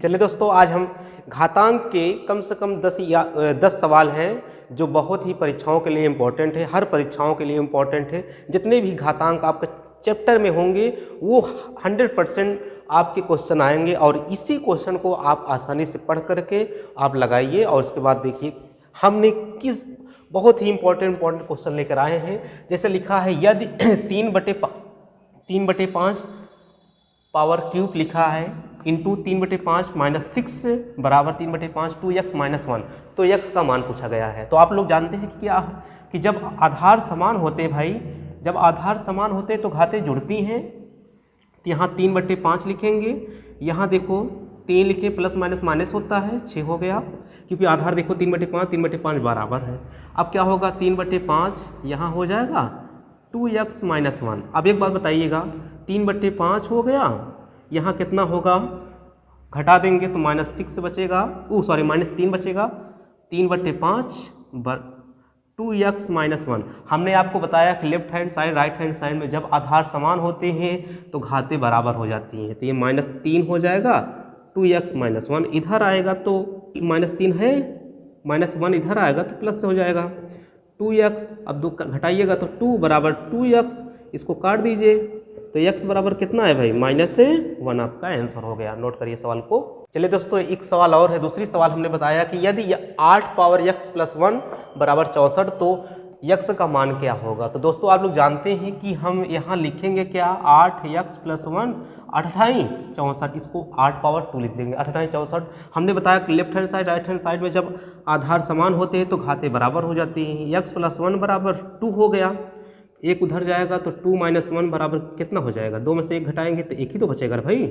चलिए दोस्तों, आज हम घातांक के कम से कम 10 सवाल हैं जो बहुत ही परीक्षाओं के लिए इम्पोर्टेंट है, हर परीक्षाओं के लिए इम्पोर्टेंट है। जितने भी घातांक आपके चैप्टर में होंगे वो 100% आपके क्वेश्चन आएंगे और इसी क्वेश्चन को आप आसानी से पढ़ करके आप लगाइए और उसके बाद देखिए हमने किस बहुत ही इम्पोर्टेंट क्वेश्चन लेकर आए हैं। जैसे लिखा है, यदि 3/5 पावर क्यूब लिखा है इंटू 3/5 माइनस 6 बराबर 3/5 2x माइनस 1, तो x का मान पूछा गया है। तो आप लोग जानते हैं कि क्या है कि जब आधार समान होते भाई, जब आधार समान होते तो घातें जुड़ती हैं। तो यहाँ 3/5 लिखेंगे, यहाँ देखो 3 लिखे प्लस माइनस माइनस होता है 6 हो गया, क्योंकि आधार देखो 3/5 बराबर है। अब क्या होगा, 3/5 यहाँ हो जाएगा 2x माइनस 1। अब एक बात बताइएगा, 3/5 हो गया, यहाँ कितना होगा, घटा देंगे तो -6 बचेगा, -3 बचेगा। 3/5 2x माइनस 1। हमने आपको बताया कि left hand side right hand side में जब आधार समान होते हैं तो घातें बराबर हो जाती हैं। तो ये -3 हो जाएगा, 2x माइनस 1 इधर आएगा तो -3 है, -1 इधर आएगा तो प्लस से हो जाएगा 2x। अब 2 घटाइएगा तो 2 बराबर 2x, इसको काट दीजिए तो x बराबर कितना है भाई, -1 आपका आंसर हो गया। नोट करिए सवाल को। चलिए दोस्तों, एक सवाल और है। दूसरी सवाल हमने बताया कि यदि 8 पावर x प्लस 1 बराबर 64 तो x का मान क्या होगा। तो दोस्तों आप लोग जानते हैं कि हम यहाँ लिखेंगे क्या, 8x प्लस 1 8×8 64, इसको 8 पावर 2 लिख देंगे, 8×8 64। हमने बताया कि left hand side right hand side में जब आधार समान होते हैं तो घातें बराबर हो जाती हैं। x प्लस 1 बराबर 2 हो गया, एक उधर जाएगा तो 2 माइनस 1 बराबर कितना हो जाएगा, 2 में से 1 घटाएंगे तो 1 ही तो बचेगा भाई।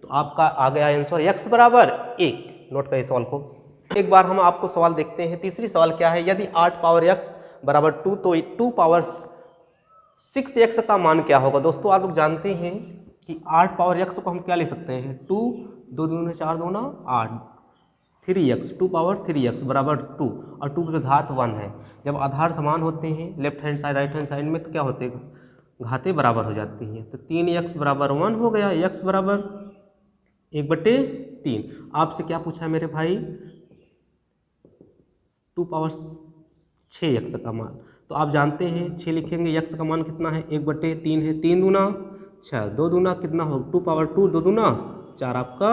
तो आपका आ गया आंसर x बराबर 1। नोट करिए सवाल को। एक बार हम आपको सवाल देखते हैं। तीसरी सवाल क्या है, यदि 8 पावर x बराबर 2 तो 2 पावर 6x का मान क्या होगा। दोस्तों आप लोग जानते हैं कि 8 पावर x को हम क्या लिख सकते हैं, 2 2 दूनी 4 दूना 8, 3x 2 पावर 3x बराबर 2 और 2 पे घात 1 है। जब आधार समान होते हैं left hand side right hand side में तो क्या होते हैं, घातें बराबर हो जाती हैं। तो 3x बराबर 1 हो गया, x बराबर 1/3। आपसे क्या पूछा है मेरे भाई, 2 पावर 6x का मान। तो आप जानते हैं 6 लिखेंगे, x का मान कितना है, 1/3 है, 3 दूना 6, 2 दूना कितना हो, 2 पावर 2 2 दूना 4 आपका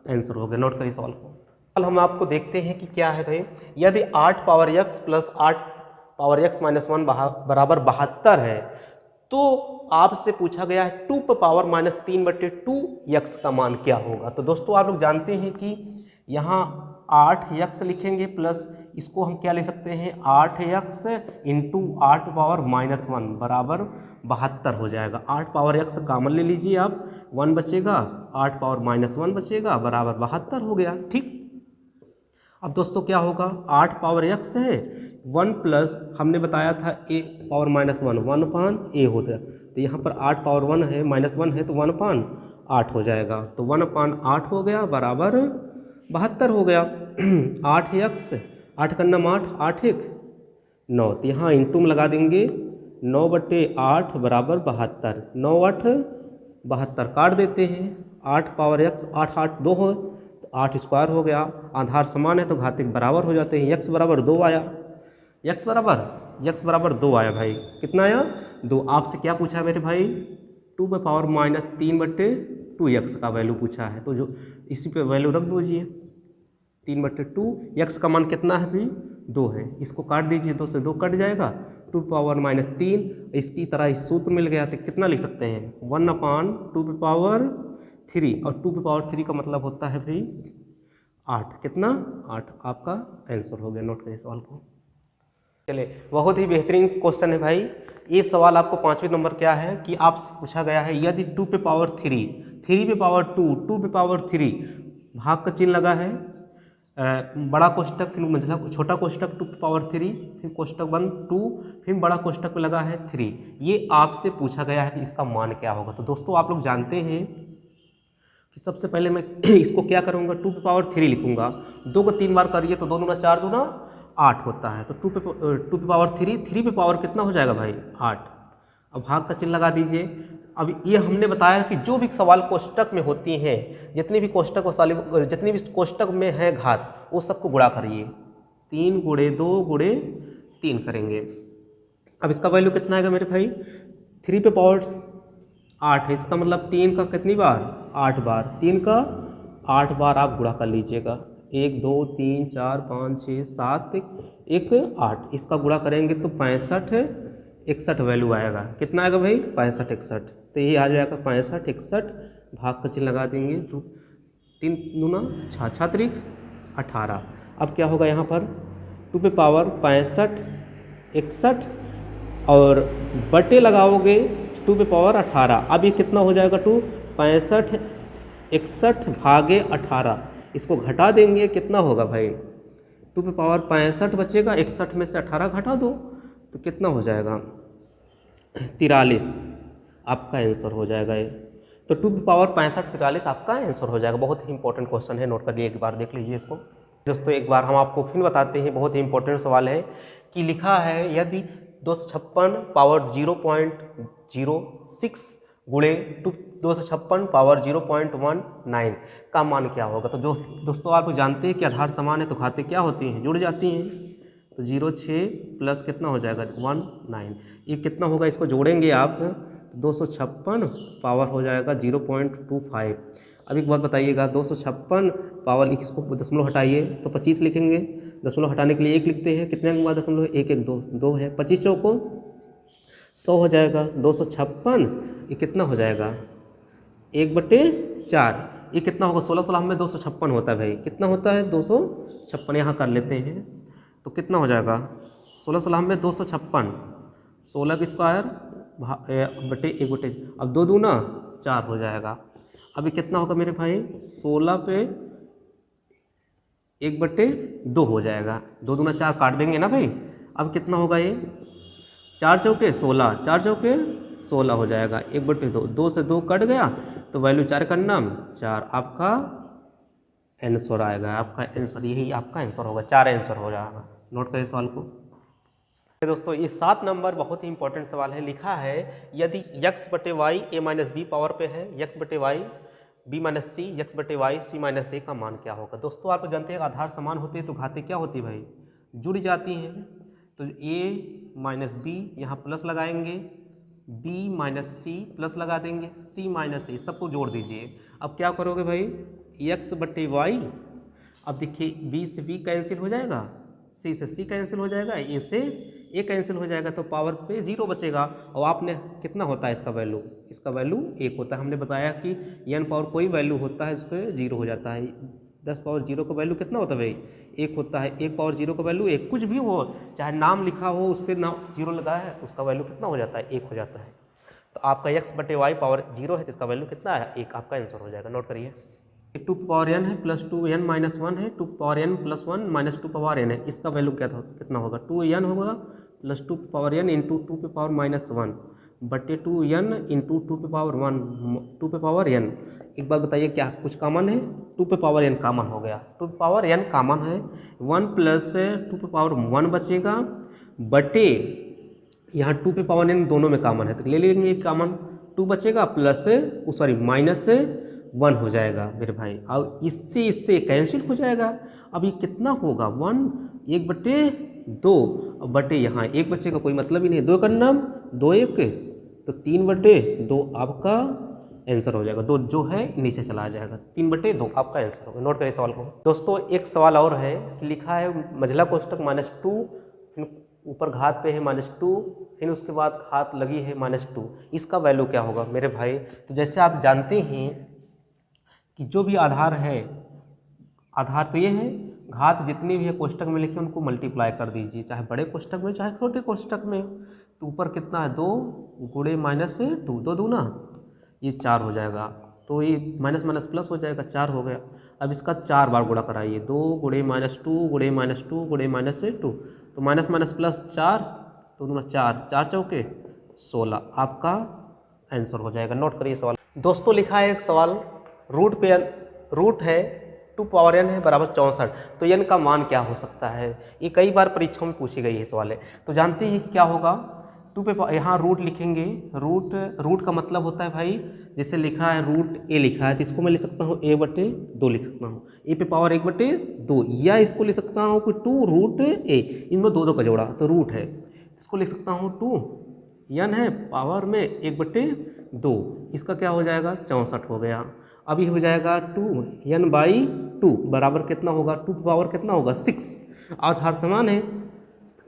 आंसर हो गया। नोट करिए सवाल को। कल हम आपको देखते हैं कि क्या है भाई, यदि 8 power x plus 8 power x minus 1 बराबर 72 है तो आपसे पूछा गया है 2 पावर -3/2x का मान क्या होगा। तो दोस्तों आप लोग जानते हैं कि यहाँ 8x लिखेंगे प्लस इसको हम क्या ले सकते हैं, 8x इंटू 8 पावर -1 बराबर 72 हो जाएगा। 8 पावर x कॉमन ले लीजिए आप, 1 बचेगा, 8 पावर -1 बचेगा बराबर 72 हो गया। ठीक, अब दोस्तों क्या होगा, 8 पावर x है, 1 प्लस हमने बताया था a पावर -1 1/a होता है। तो यहाँ पर 8 पावर 1 है, -1 है तो 1/8 हो जाएगा। तो 1/8 हो गया बराबर 72 हो गया। 8x 8 का नाम 8, 8 1 9, तो यहाँ इंटू में लगा देंगे, 9/8 बराबर 72, 9 8 72 काट देते हैं। 8 पावर x 8 8 2 हो तो 8 स्क्वायर हो गया। आधार समान है तो घाते बराबर हो जाते हैं। x बराबर 2 आया, x बराबर 2 आया भाई, कितना आया 2। आपसे क्या पूछा है मेरे भाई, 2 पे पावर -3/2x का वैल्यू पूछा है, तो जो इसी पे वैल्यू रख दीजिए, 3/2। x का मान कितना है भाई, 2 है, इसको काट दीजिए, 2 से 2 कट जाएगा, 2 पावर -3। इसकी तरह इस सूत्र मिल गया तो कितना लिख सकते हैं, 1/2 पे पावर 3, और 2 पे पावर 3 का मतलब होता है भाई 8, कितना 8 आपका आंसर हो गया। नोट करिए सवाल को। चलिए, बहुत ही बेहतरीन क्वेश्चन है भाई। ये सवाल आपको 5वें नंबर क्या है कि आपसे पूछा गया है, यदि 2 पे पावर 3 3 पे पावर 2 2 पे पावर 3 भाग का चिन्ह लगा है, बड़ा कोष्टक फिर मतलब छोटा कोष्टक 2 पे पावर 3 फिर कोष्टक बंद 2 फिर बड़ा कोष्टक में लगा है 3, ये आपसे पूछा गया है कि इसका मान क्या होगा। तो दोस्तों आप लोग जानते हैं कि सबसे पहले मैं इसको क्या करूँगा, 2 पे पावर 3 लिखूँगा, 2 को 3 बार करिए तो 2 दूना 4 दूना 8 होता है। तो 2 पे पावर 3 पे पावर कितना हो जाएगा भाई 8। अब भाग का चिन्ह लगा दीजिए, अब ये हमने बताया कि जो भी सवाल कोष्टक में होती हैं, जितने भी कोष्टक में है घात, वो सबको गुणा करिए। 3 गुणे 2 गुणे 3 करेंगे। अब इसका वैल्यू कितना आएगा मेरे भाई? 3 पे पावर 8 है, इसका मतलब 3 का कितनी बार? 8 बार। 3 का 8 बार आप गुणा कर लीजिएगा। 1 2 3 4 5 6 7 1 8, इसका गुणा करेंगे तो 65 61 वैल्यू आएगा। कितना आएगा भाई? 65 61। तो ये आ जाएगा 65 61, भाग का चिन्ह लगा देंगे। 3 दूना 6 त्रिक 18। अब क्या होगा यहाँ पर? 2 पे पावर 65 61 और बटे लगाओगे 2 पे पावर 18। अब ये कितना हो जाएगा? 2 65 61 भागे 18, इसको घटा देंगे, कितना होगा भाई? 2 पे पावर 65 बचेगा, 61 में से 18 घटा दो तो कितना हो जाएगा? 43 आपका आंसर हो जाएगा ये। तो 2 पे पावर 65 43 आपका आंसर हो जाएगा। बहुत ही इंपॉर्टेंट क्वेश्चन है, नोट कर लिए, एक बार देख लीजिए इसको। दोस्तों एक बार हम आपको फिर बताते हैं, बहुत ही इंपॉर्टेंट सवाल है कि लिखा है यदि 256 पावर 0.06 गुणे 256 पावर 0.19 का मान क्या होगा? तो दोस्तों आप जानते हैं कि आधार समान है तो घातें क्या होती हैं? जुड़ जाती हैं। तो 06 प्लस कितना हो जाएगा? 19। ये कितना होगा? इसको जोड़ेंगे आप, 256 पावर हो जाएगा 0.25। अब एक बात बताइएगा, 256 पावर, इसको दशमलव हटाइए तो 25 लिखेंगे, दशमलव हटाने के लिए 1 लिखते हैं। कितने के बाद दशमलव? 1 1 2 2 है। 25 चौको 100 हो जाएगा। 256 ये कितना हो जाएगा? 1/4। ये कितना होगा? 16 16 में 256 होता है भाई। कितना होता है? 256। यहाँ कर लेते हैं तो कितना हो जाएगा? 16 16 में 256, 16 की स्क्वायर बटे 1/4। अब 2 दूना 4 हो जाएगा। अभी कितना होगा मेरे भाई? 16 पे 1/2 हो जाएगा। 2 दूना 4 काट देंगे ना भाई। अब कितना होगा ये? 4 चौके 16, 4 चौके 16 हो जाएगा। 1/2, 2 से 2 कट गया तो वैल्यू 4 का नाम 4, आपका आंसर आएगा। आपका आंसर यही आपका आंसर होगा, 4 आंसर हो जाएगा। नोट करिए सवाल को। दोस्तों ये 7 नंबर बहुत ही इंपॉर्टेंट सवाल है। लिखा है यदि x/y a-b पावर पे है, x/y b-c, x/y c-a का मान क्या होगा? दोस्तों आप जानते हैं आधार समान होते हैं तो घातें क्या होती है भाई? जुड़ जाती हैं। तो a - b यहाँ प्लस लगाएंगे, b-c प्लस लगा देंगे, c-a सबको जोड़ दीजिए। अब क्या करोगे भाई? x/y, अब देखिए b से b कैंसिल हो जाएगा, c से c कैंसिल हो जाएगा, a से a कैंसिल हो जाएगा, तो पावर पे 0 बचेगा। और आपने कितना होता है इसका वैल्यू? इसका वैल्यू 1 होता है। हमने बताया कि n पावर कोई वैल्यू होता है उसके 0 हो जाता है। 10 पावर 0 का वैल्यू कितना होता है भाई? 1 होता है। 1 पावर 0 का वैल्यू 1, कुछ भी हो, चाहे नाम लिखा हो उस पर नाम 0 लगा है, उसका वैल्यू कितना हो जाता है? 1 हो जाता है। तो आपका x/y पावर 0 है तो इसका वैल्यू कितना है? 1, आपका आंसर हो जाएगा। नोट करिए। 2 पावर n है प्लस 2n माइनस 1 है, 2 power n plus 1 minus 2 power n है, इसका वैल्यू क्या था? कितना होगा? 2n होगा प्लस 2 पावर n इंटू 2 पे पावर माइनस 1 बटे 2n इंटू 2 पे पावर 1 2 पे पावर n। एक बात बताइए, क्या कुछ कॉमन है? 2 पे पावर n कॉमन हो गया, 2 पे पावर n कॉमन है। 1 प्लस 2 पे पावर 1 बचेगा बटे यहाँ 2 पे पावर n दोनों में कॉमन है तो ले लेंगे कॉमन, 2 बचेगा प्लस माइनस 1 हो जाएगा मेरे भाई। अब इससे कैंसिल हो जाएगा। अब ये कितना होगा? 1/2 बटे यहाँ 1 बचेगा, कोई मतलब ही नहीं। 2 का नाम 2 1 तो 3/2 आपका आंसर हो जाएगा। 2 जो है नीचे चला जाएगा, 3/2 आपका आंसर होगा। नोट करिए सवाल को। दोस्तों एक सवाल और है, लिखा है मझला कोष्टक -2, फिर ऊपर घात पे है -2, फिर उसके बाद घात लगी है -2, इसका वैल्यू क्या होगा मेरे भाई? तो जैसे आप जानते हैं कि जो भी आधार है, आधार तो ये है, घात जितनी भी है कोष्टक में लिखे उनको मल्टीप्लाई कर दीजिए, चाहे बड़े कोष्टक में चाहे छोटे कोष्टक में। तो ऊपर कितना है? 2 गुणे -2, 2 दूना ये 4 हो जाएगा, तो ये माइनस माइनस प्लस हो जाएगा, 4 हो गया। अब इसका 4 बार गुणा कराइए, 2 गुणे -2 गुणे -2 गुणे -2, तो माइनस माइनस प्लस 4, तो दूना 4, 4 चौके 16 आपका आंसर हो जाएगा। नोट करिए सवाल। दोस्तों लिखा है एक सवाल, रूट है 2 पावर n है बराबर 64, तो n का मान क्या हो सकता है? ये कई बार परीक्षाओं में पूछी गई है सवाल है। तो जानते हैं कि क्या होगा 2 पे यहाँ रूट लिखेंगे, रूट का मतलब होता है भाई, जैसे लिखा है रूट ए लिखा है तो इसको मैं लिख सकता हूँ a/2 लिख सकता हूँ, ए पे पावर 1/2, या इसको लिख सकता हूँ कि 2 रूट ए, इनमें दो का जोड़ा तो रूट है, इसको लिख सकता हूँ 2 n है पावर में 1/2, इसका क्या हो जाएगा 64 हो गया। अब ये हो जाएगा 2n/2 बराबर कितना होगा, 2 पावर कितना होगा 6, आधार समान है।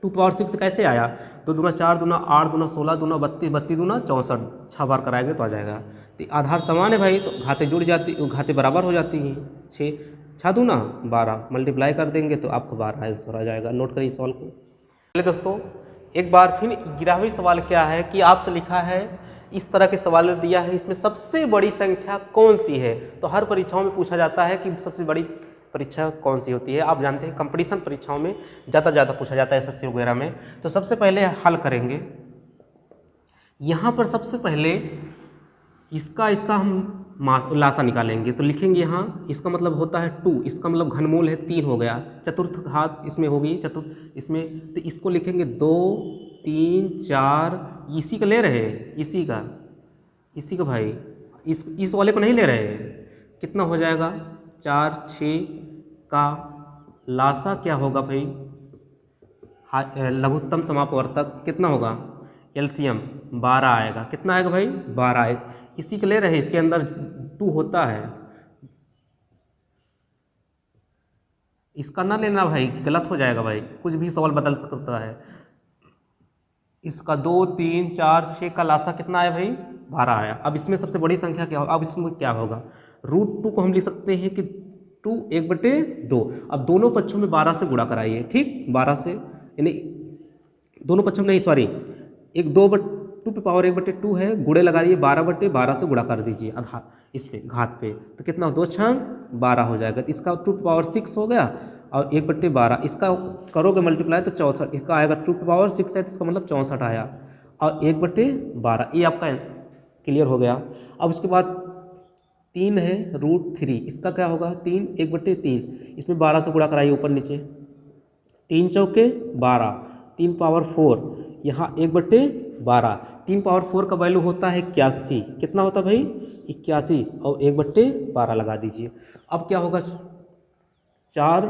2 पावर 6 कैसे आया, 2 दूना 4 दूना 8 दूना 16 दूना 32 32 दूना 64, 6 बार कराएंगे तो आ जाएगा। तो आधार समान है भाई, तो घाते जुड़ जाती, घाते बराबर हो जाती हैं। 6 दूना 12 मल्टीप्लाई कर देंगे तो आपको 12 आंसर आ जाएगा। नोट करिए सवाल को। चलिए दोस्तों एक बार फिर 11वां सवाल क्या है कि आपसे लिखा है इस तरह के सवाल दिया है, इसमें सबसे बड़ी संख्या कौन सी है। तो हर परीक्षाओं में पूछा जाता है कि सबसे बड़ी परीक्षा कौन सी होती है। आप जानते हैं कंपटीशन परीक्षाओं में ज़्यादा पूछा जाता है एसएससी वगैरह में। तो सबसे पहले हल करेंगे, यहाँ पर सबसे पहले इसका हम लासा निकालेंगे। तो लिखेंगे यहाँ, इसका मतलब होता है 2, इसका मतलब घनमूल है 3 हो गया, चतुर्थ घात इसमें होगी इसमें, तो इसको लिखेंगे 2 3 4, इसी का ले रहे हैं, इसी का भाई, इस वाले को नहीं ले रहे हैं। कितना हो जाएगा 4 6 का लासा क्या होगा भाई, लघुत्तम समापवर्तक कितना होगा, एलसीएम 12 आएगा। कितना आएगा भाई 12 आएगा, इसी के ले रहे हैं, इसके अंदर 2 होता है, इसका ना लेना भाई, गलत हो जाएगा भाई, कुछ भी सवाल बदल सकता है। इसका 2 3 4 6 का लासा कितना आया भाई 12 आया। अब इसमें सबसे बड़ी संख्या क्या होगा, अब इसमें क्या होगा, √2 को हम लिख सकते हैं कि 2 1/2। अब दोनों पक्षों में 12 से गुणा कराइए, ठीक, 12 से, यानी दोनों पक्षों में नहीं, सॉरी, 2 पे पावर 1/2 है, गुणे लगाइए 12/12 से गुणा कर दीजिए आधार इस पे घात पे, तो कितना 2 6 12 हो जाएगा। तो इसका 2 पे पावर 6 हो गया और 1/12, इसका करोगे मल्टीप्लाई तो 64, इसका आएगा 2 पे पावर 6 है तो इसका मतलब 64 आया और 1/12, ये आपका क्लियर हो गया। अब उसके बाद 3 है √3, इसका क्या होगा 3 1/3, इसमें 12 से गुणा कराइए ऊपर नीचे, 3 चौके 12, 3 पावर 4, यहाँ 1/12, 3 पावर 4 का वैल्यू होता है 81, कितना होता है भाई 81 और 1/12 लगा दीजिए। अब क्या होगा 4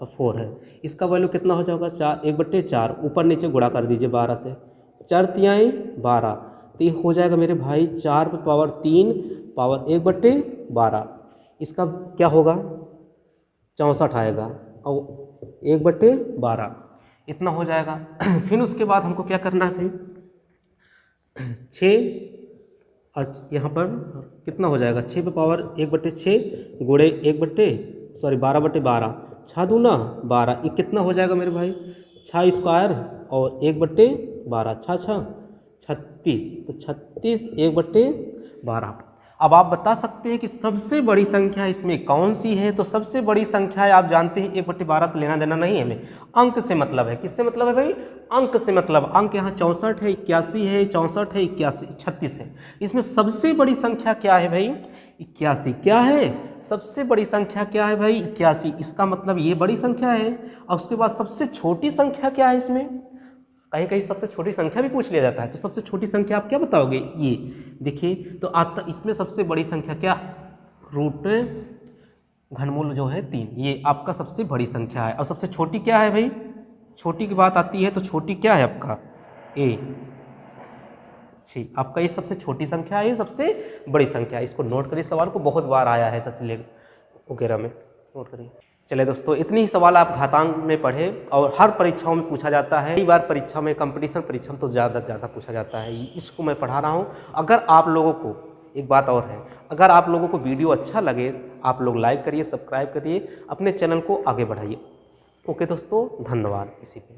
और 4 है, इसका वैल्यू कितना हो जाएगा 1/4, ऊपर नीचे गुणा कर दीजिए 12 से, 4 तिहाई 12, तो ये हो जाएगा मेरे भाई 4 पे पावर 3 पावर 1/12, इसका क्या होगा 64 आएगा और 1/12 इतना हो जाएगा। फिर उसके बाद हमको क्या करना है भाई 6, यहाँ पर कितना हो जाएगा 6 पे पावर 1/6 गुणे 12/12, 6 दूना 12, ये कितना हो जाएगा मेरे भाई 6 स्क्वायर और 1/12, 6 36, तो 36 1/12। अब आप बता सकते हैं कि सबसे बड़ी संख्या इसमें कौन सी है। तो सबसे बड़ी संख्या है, आप जानते हैं 1/12 से लेना देना नहीं है हमें, अंक से मतलब है। किससे मतलब है भाई, अंक से मतलब, अंक यहाँ 64 है 81 है 64 है 81 36 है। इसमें सबसे बड़ी संख्या क्या है भाई 81, क्या है सबसे बड़ी संख्या क्या है भाई 81, इसका मतलब ये बड़ी संख्या है। और उसके बाद सबसे छोटी संख्या क्या है इसमें, कहीं कहीं सबसे छोटी संख्या भी पूछ लिया जाता है, तो सबसे छोटी संख्या आप क्या बताओगे, ये देखिए। तो आता इसमें सबसे बड़ी संख्या क्या, रूट घनमूल जो है 3, ये आपका सबसे बड़ी संख्या है। और सबसे छोटी क्या है भाई, छोटी की बात आती है तो छोटी क्या है आपका a 6, आपका ये सबसे छोटी संख्या है, ये सबसे बड़ी संख्या है। इसको नोट करिए, सवाल को बहुत बार आया है एसएससी वगैरह में, नोट करिए। चलिए दोस्तों, इतनी ही सवाल आप घातांक में पढ़े और हर परीक्षाओं में पूछा जाता है। कई बार परीक्षा में, कंपटीशन परीक्षा में तो ज़्यादा पूछा जाता है, इसको मैं पढ़ा रहा हूँ। अगर आप लोगों को, एक बात और है, अगर आप लोगों को वीडियो अच्छा लगे आप लोग लाइक करिए, सब्सक्राइब करिए, अपने चैनल को आगे बढ़ाइए। ओके दोस्तों, धन्यवाद। इसी पे